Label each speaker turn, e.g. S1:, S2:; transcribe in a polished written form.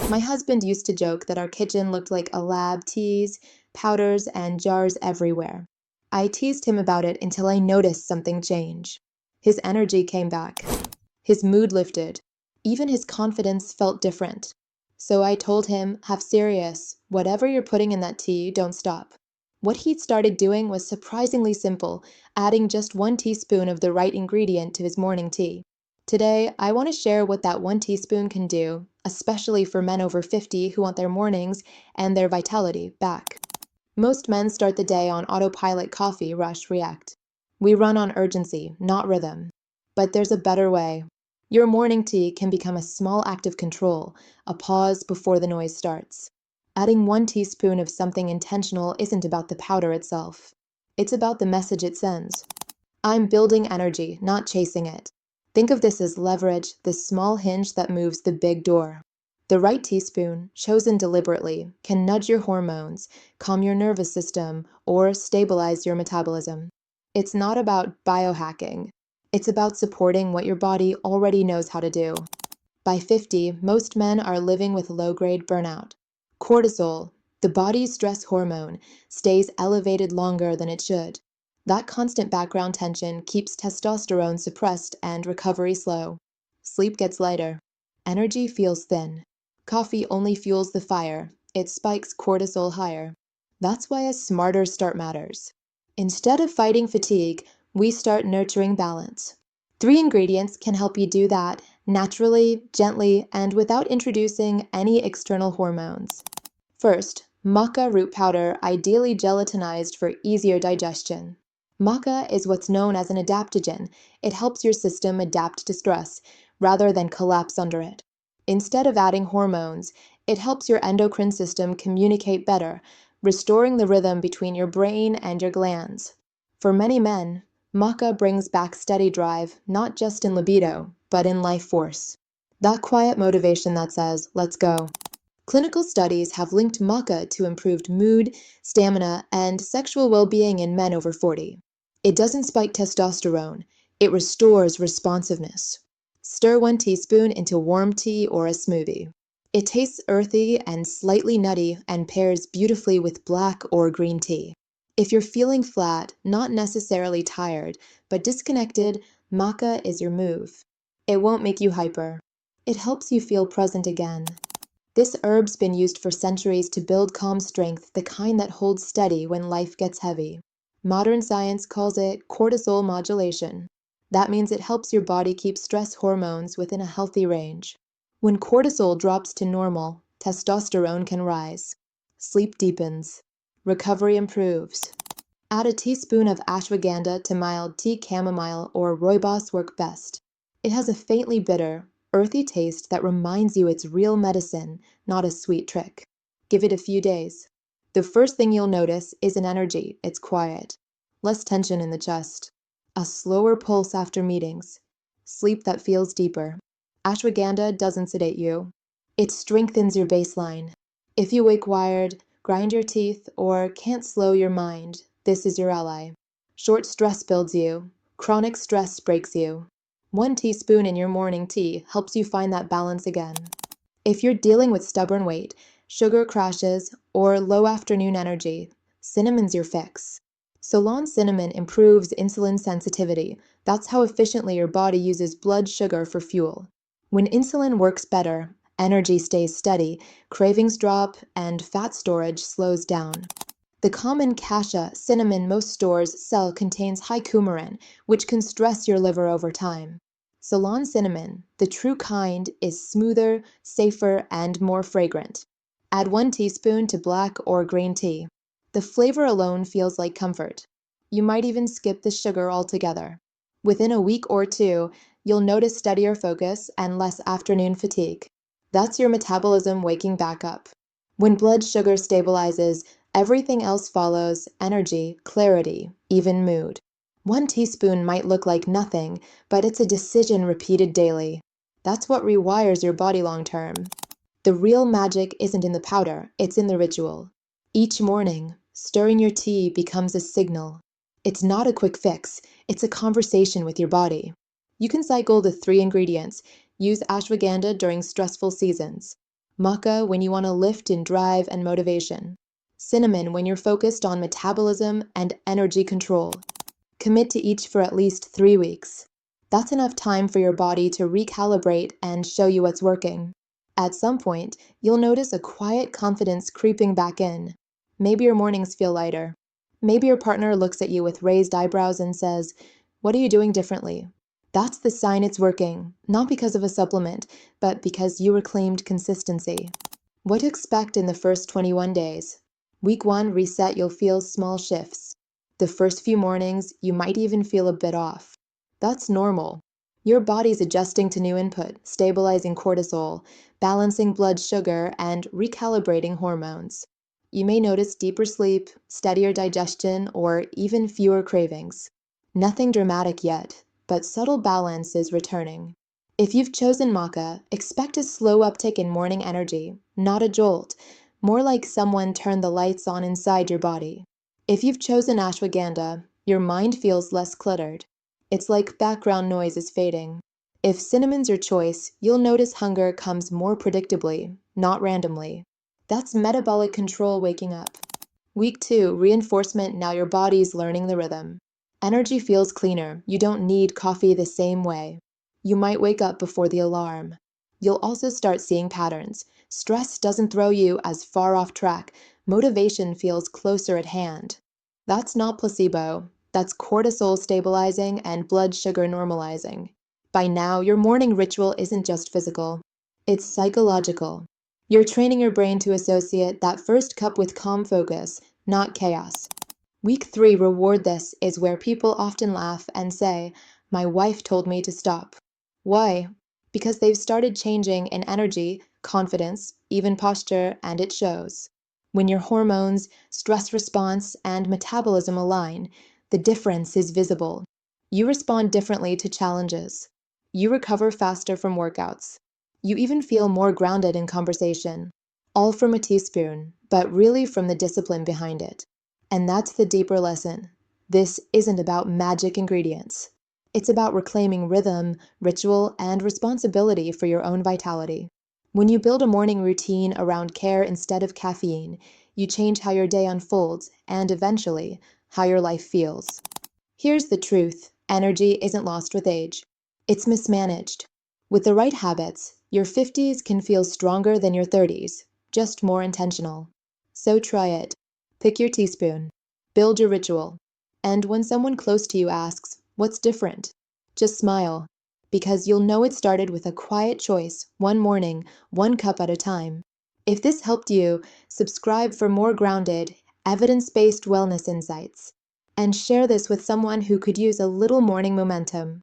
S1: My husband used to joke that our kitchen looked like a lab: teas, powders, and jars everywhere. I teased him about it until I noticed something change. His energy came back. His mood lifted. Even his confidence felt different. So I told him, have serious. Whatever you're putting in that tea, don't stop. What he'd started doing was surprisingly simple, adding just 1 teaspoon of the right ingredient to his morning tea. Today, I want to share what that 1 teaspoon can do, especially for men over 50 who want their mornings and their vitality back. Most men start the day on autopilot: coffee, rush, react. We run on urgency, not rhythm. But there's a better way. Your morning tea can become a small act of control, a pause before the noise starts. Adding 1 teaspoon of something intentional isn't about the powder itself. It's about the message it sends. I'm building energy, not chasing it. Think of this as leverage, the small hinge that moves the big door. The right teaspoon, chosen deliberately, can nudge your hormones, calm your nervous system, or stabilize your metabolism. It's not about biohacking. It's about supporting what your body already knows how to do. By 50, most men are living with low-grade burnout. Cortisol, the body's stress hormone, stays elevated longer than it should. That constant background tension keeps testosterone suppressed and recovery slow. Sleep gets lighter. Energy feels thin. Coffee only fuels the fire. It spikes cortisol higher. That's why a smarter start matters. Instead of fighting fatigue, we start nurturing balance. 3 ingredients can help you do that naturally, gently, and without introducing any external hormones. First, maca root powder, ideally gelatinized for easier digestion. Maca is what's known as an adaptogen. It helps your system adapt to stress, rather than collapse under it. Instead of adding hormones, it helps your endocrine system communicate better, restoring the rhythm between your brain and your glands. For many men, maca brings back steady drive, not just in libido, but in life force. That quiet motivation that says, let's go. Clinical studies have linked maca to improved mood, stamina, and sexual well-being in men over 40. It doesn't spike testosterone. It restores responsiveness. Stir 1 teaspoon into warm tea or a smoothie. It tastes earthy and slightly nutty and pairs beautifully with black or green tea. If you're feeling flat, not necessarily tired, but disconnected, maca is your move. It won't make you hyper. It helps you feel present again. This herb's been used for centuries to build calm strength, the kind that holds steady when life gets heavy. Modern science calls it cortisol modulation. That means it helps your body keep stress hormones within a healthy range. When cortisol drops to normal, testosterone can rise. Sleep deepens. Recovery improves. Add a teaspoon of ashwagandha to mild tea chamomile or rooibos work best. It has a faintly bitter, earthy taste that reminds you it's real medicine, not a sweet trick. Give it a few days. The first thing you'll notice isn't energy, it's quiet. Less tension in the chest. A slower pulse after meetings. Sleep that feels deeper. Ashwagandha doesn't sedate you. It strengthens your baseline. If you wake wired, grind your teeth, or can't slow your mind, this is your ally. Short stress builds you. Chronic stress breaks you. 1 teaspoon in your morning tea helps you find that balance again. If you're dealing with stubborn weight, sugar crashes, or low afternoon energy, cinnamon's your fix. Ceylon cinnamon improves insulin sensitivity. That's how efficiently your body uses blood sugar for fuel. When insulin works better, energy stays steady, cravings drop, and fat storage slows down. The common cassia cinnamon most stores sell contains high coumarin, which can stress your liver over time. Ceylon cinnamon, the true kind, is smoother, safer, and more fragrant. Add 1 teaspoon to black or green tea. The flavor alone feels like comfort. You might even skip the sugar altogether. Within a week or 2, you'll notice steadier focus and less afternoon fatigue. That's your metabolism waking back up. When blood sugar stabilizes, everything else follows: energy, clarity, even mood. 1 teaspoon might look like nothing, but it's a decision repeated daily. That's what rewires your body long term. The real magic isn't in the powder, it's in the ritual. Each morning, stirring your tea becomes a signal. It's not a quick fix, it's a conversation with your body. You can cycle the 3 ingredients. Use ashwagandha during stressful seasons. Maca when you want to lift in drive and motivation. Cinnamon when you're focused on metabolism and energy control. Commit to each for at least 3 weeks. That's enough time for your body to recalibrate and show you what's working. At some point, you'll notice a quiet confidence creeping back in. Maybe your mornings feel lighter. Maybe your partner looks at you with raised eyebrows and says, "What are you doing differently?" That's the sign it's working, not because of a supplement, but because you reclaimed consistency. What to expect in the first 21 days. Week 1 reset, you'll feel small shifts. The first few mornings, you might even feel a bit off. That's normal. Your body's adjusting to new input, stabilizing cortisol, balancing blood sugar, and recalibrating hormones. You may notice deeper sleep, steadier digestion, or even fewer cravings. Nothing dramatic yet, but subtle balance is returning. If you've chosen maca, expect a slow uptick in morning energy, not a jolt, more like someone turned the lights on inside your body. If you've chosen ashwagandha, your mind feels less cluttered. It's like background noise is fading. If cinnamon's your choice, you'll notice hunger comes more predictably, not randomly. That's metabolic control waking up. Week 2, reinforcement. Now your body's learning the rhythm. Energy feels cleaner. You don't need coffee the same way. You might wake up before the alarm. You'll also start seeing patterns. Stress doesn't throw you as far off track. Motivation feels closer at hand. That's not placebo. That's cortisol stabilizing and blood sugar normalizing. By now, your morning ritual isn't just physical. It's psychological. You're training your brain to associate that first cup with calm focus, not chaos. Week 3, reward this, is where people often laugh and say, "My wife told me to stop." Why? Because they've started changing in energy, confidence, even posture, and it shows. When your hormones, stress response, and metabolism align, the difference is visible. You respond differently to challenges. You recover faster from workouts. You even feel more grounded in conversation. All from a teaspoon, but really from the discipline behind it. And that's the deeper lesson. This isn't about magic ingredients. It's about reclaiming rhythm, ritual, and responsibility for your own vitality. When you build a morning routine around care instead of caffeine, you change how your day unfolds and eventually how your life feels. Here's the truth: energy isn't lost with age, it's mismanaged. With the right habits, your 50s can feel stronger than your 30s, just more intentional. So try it. Pick your teaspoon. Build your ritual. And when someone close to you asks, "What's different?" just smile, because you'll know it started with a quiet choice, one morning, one cup at a time. If this helped you, subscribe for more grounded, evidence-based wellness insights. And share this with someone who could use a little morning momentum.